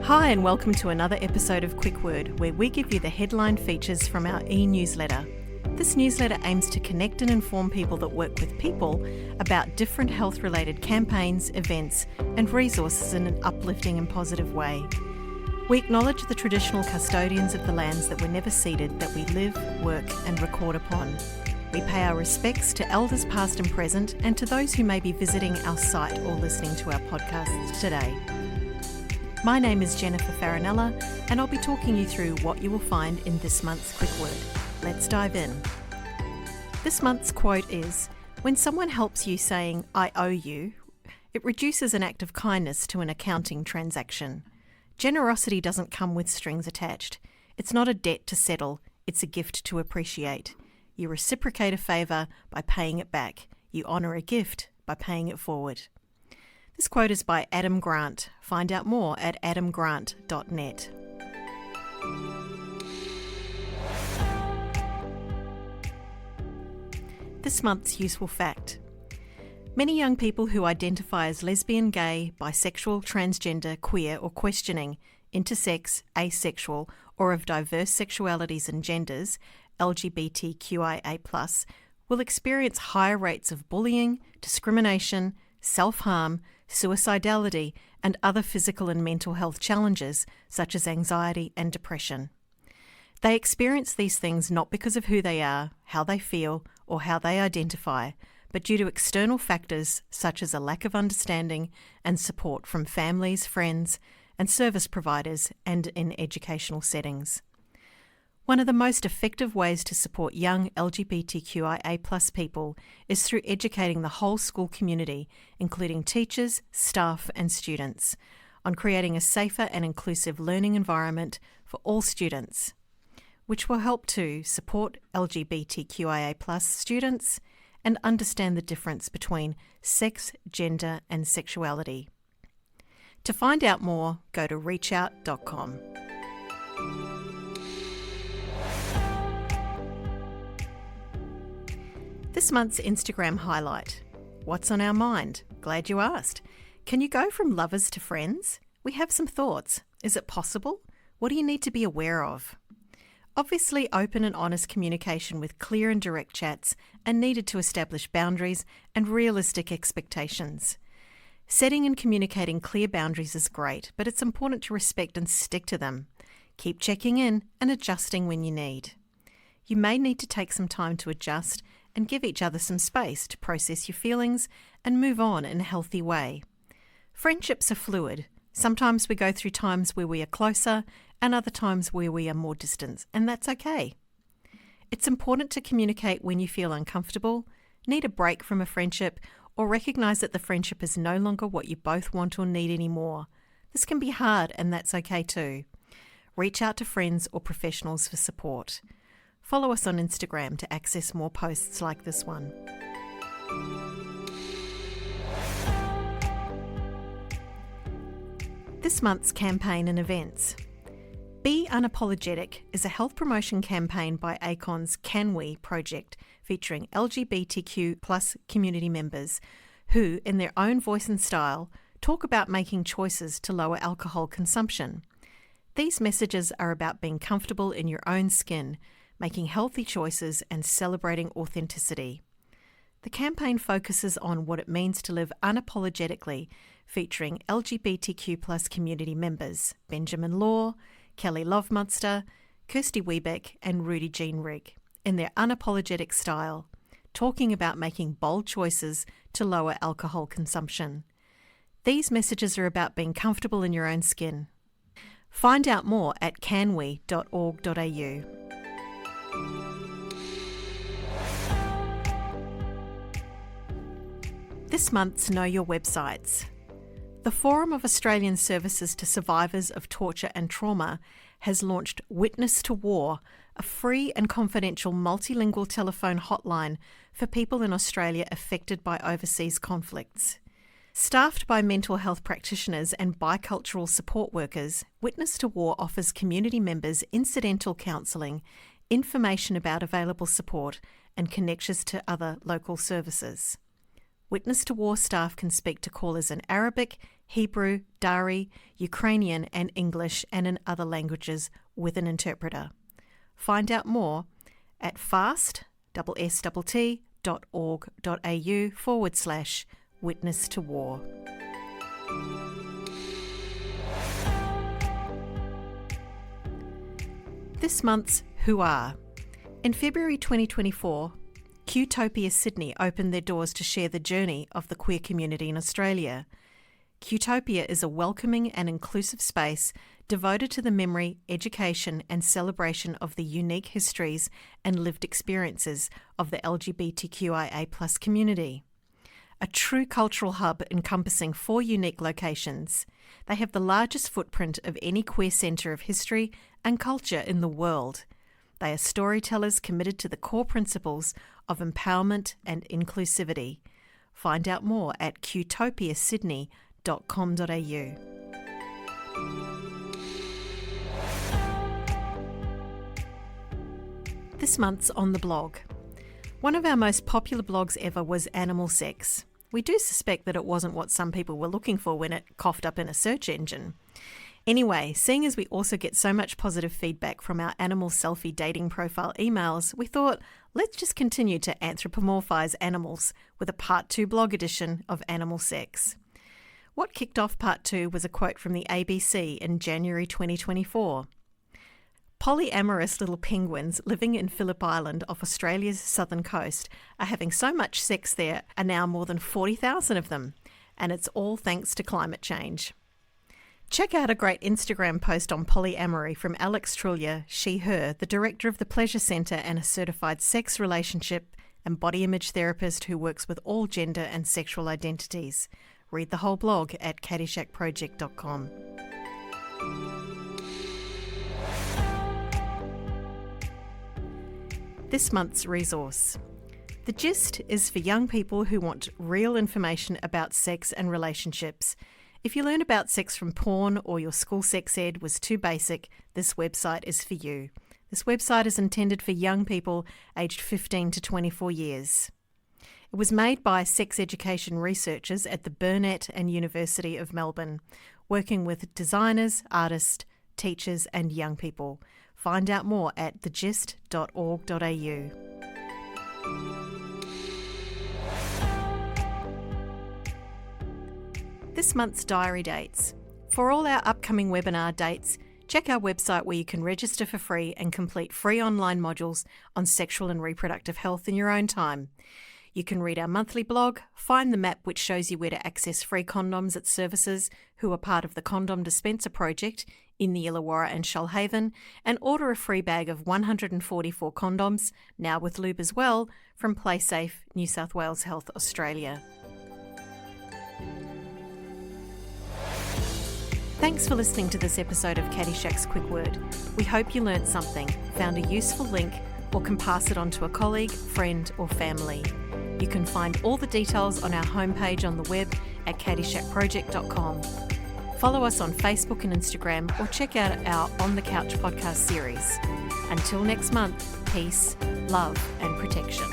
Hi and welcome to another episode of Quick Word, where we give you the headline features from our e-newsletter. This newsletter aims to connect and inform people that work with people about different health-related campaigns, events and resources in an uplifting and positive way. We acknowledge the traditional custodians of the lands that were never ceded, that we live, work and record upon. We pay our respects to elders past and present and to those who may be visiting our site or listening to our podcasts today. My name is Jennifer Farinella and I'll be talking you through what you will find in this month's Quick Word. Let's dive in. This month's quote is, "When someone helps you saying, 'I owe you,' it reduces an act of kindness to an accounting transaction. Generosity doesn't come with strings attached. It's not a debt to settle, it's a gift to appreciate. You reciprocate a favour by paying it back. You honour a gift by paying it forward." This quote is by Adam Grant. Find out more at adamgrant.net. This month's useful fact. Many young people who identify as lesbian, gay, bisexual, transgender, queer or questioning, intersex, asexual or of diverse sexualities and genders, LGBTQIA+, will experience higher rates of bullying, discrimination, self-harm, suicidality and other physical and mental health challenges such as anxiety and depression. They experience these things not because of who they are, how they feel or how they identify, but due to external factors such as a lack of understanding and support from families, friends and service providers and in educational settings. One of the most effective ways to support young LGBTQIA+ people is through educating the whole school community, including teachers, staff and students, on creating a safer and inclusive learning environment for all students, which will help to support LGBTQIA+ students and understand the difference between sex, gender and sexuality. To find out more, go to reachout.com. This month's Instagram highlight. What's on our mind? Glad you asked. Can you go from lovers to friends? We have some thoughts. Is it possible? What do you need to be aware of? Obviously, open and honest communication with clear and direct chats are needed to establish boundaries and realistic expectations. Setting and communicating clear boundaries is great, but it's important to respect and stick to them. Keep checking in and adjusting when you need. You may need to take some time to adjust and give each other some space to process your feelings and move on in a healthy way. Friendships are fluid. Sometimes we go through times where we are closer and other times where we are more distant, and that's okay. It's important to communicate when you feel uncomfortable, need a break from a friendship, or recognise that the friendship is no longer what you both want or need anymore. This can be hard, and that's okay too. Reach out to friends or professionals for support. Follow us on Instagram to access more posts like this one. This month's campaign and events. Be Unapologetic is a health promotion campaign by ACON's Can We project featuring LGBTQ+ community members who, in their own voice and style, talk about making choices to lower alcohol consumption. These messages are about being comfortable in your own skin, making healthy choices and celebrating authenticity. The campaign focuses on what it means to live unapologetically, featuring LGBTQ+ community members Benjamin Law, Kelly Lovemonster, Kirsty Wiebeck and Rudy Jean Rigg in their unapologetic style, talking about making bold choices to lower alcohol consumption. These messages are about being comfortable in your own skin. Find out more at canwe.org.au. This month's Know Your Websites. The Forum of Australian Services to Survivors of Torture and Trauma has launched Witness to War, a free and confidential multilingual telephone hotline for people in Australia affected by overseas conflicts. Staffed by mental health practitioners and bicultural support workers, Witness to War offers community members incidental counselling, information about available support and connections to other local services. Witness to War staff can speak to callers in Arabic, Hebrew, Dari, Ukrainian and English, and in other languages with an interpreter. Find out more at fast.org.au/witness to war. This month's Who Are. In February 2024, Qtopia Sydney opened their doors to share the journey of the queer community in Australia. Qtopia is a welcoming and inclusive space devoted to the memory, education and celebration of the unique histories and lived experiences of the LGBTQIA+ community. A true cultural hub encompassing 4 unique locations, they have the largest footprint of any queer centre of history and culture in the world. They are storytellers committed to the core principles of empowerment and inclusivity. Find out more at qtopiasydney.com.au. This month's on the blog. One of our most popular blogs ever was Animal Sex. We do suspect that it wasn't what some people were looking for when it coughed up in a search engine. Anyway, seeing as we also get so much positive feedback from our animal selfie dating profile emails, we thought, let's just continue to anthropomorphise animals with a Part 2 blog edition of Animal Sex. What kicked off Part 2 was a quote from the ABC in January 2024. Polyamorous little penguins living in Phillip Island off Australia's southern coast are having so much sex there are now more than 40,000 of them, and it's all thanks to climate change. Check out a great Instagram post on polyamory from Alex Trullia, she/her, the director of the Pleasure Centre and a certified sex, relationship and body image therapist who works with all gender and sexual identities. Read the whole blog at caddyshackproject.com. This month's resource. The Gist is for young people who want real information about sex and relationships. If you learn about sex from porn or your school sex ed was too basic, this website is for you. This website is intended for young people aged 15 to 24 years. It was made by sex education researchers at the Burnett and University of Melbourne, working with designers, artists, teachers and young people. Find out more at thegist.org.au. This month's diary dates. For all our upcoming webinar dates, check our website where you can register for free and complete free online modules on sexual and reproductive health in your own time. You can read our monthly blog, find the map which shows you where to access free condoms at services who are part of the Condom Dispenser Project in the Illawarra and Shoalhaven, and order a free bag of 144 condoms, now with lube as well, from PlaySafe, New South Wales Health Australia. Thanks for listening to this episode of Caddyshack's Quick Word. We hope you learnt something, found a useful link, or can pass it on to a colleague, friend or family. You can find all the details on our homepage on the web at caddyshackproject.com. Follow us on Facebook and Instagram or check out our On the Couch podcast series. Until next month, peace, love and protection.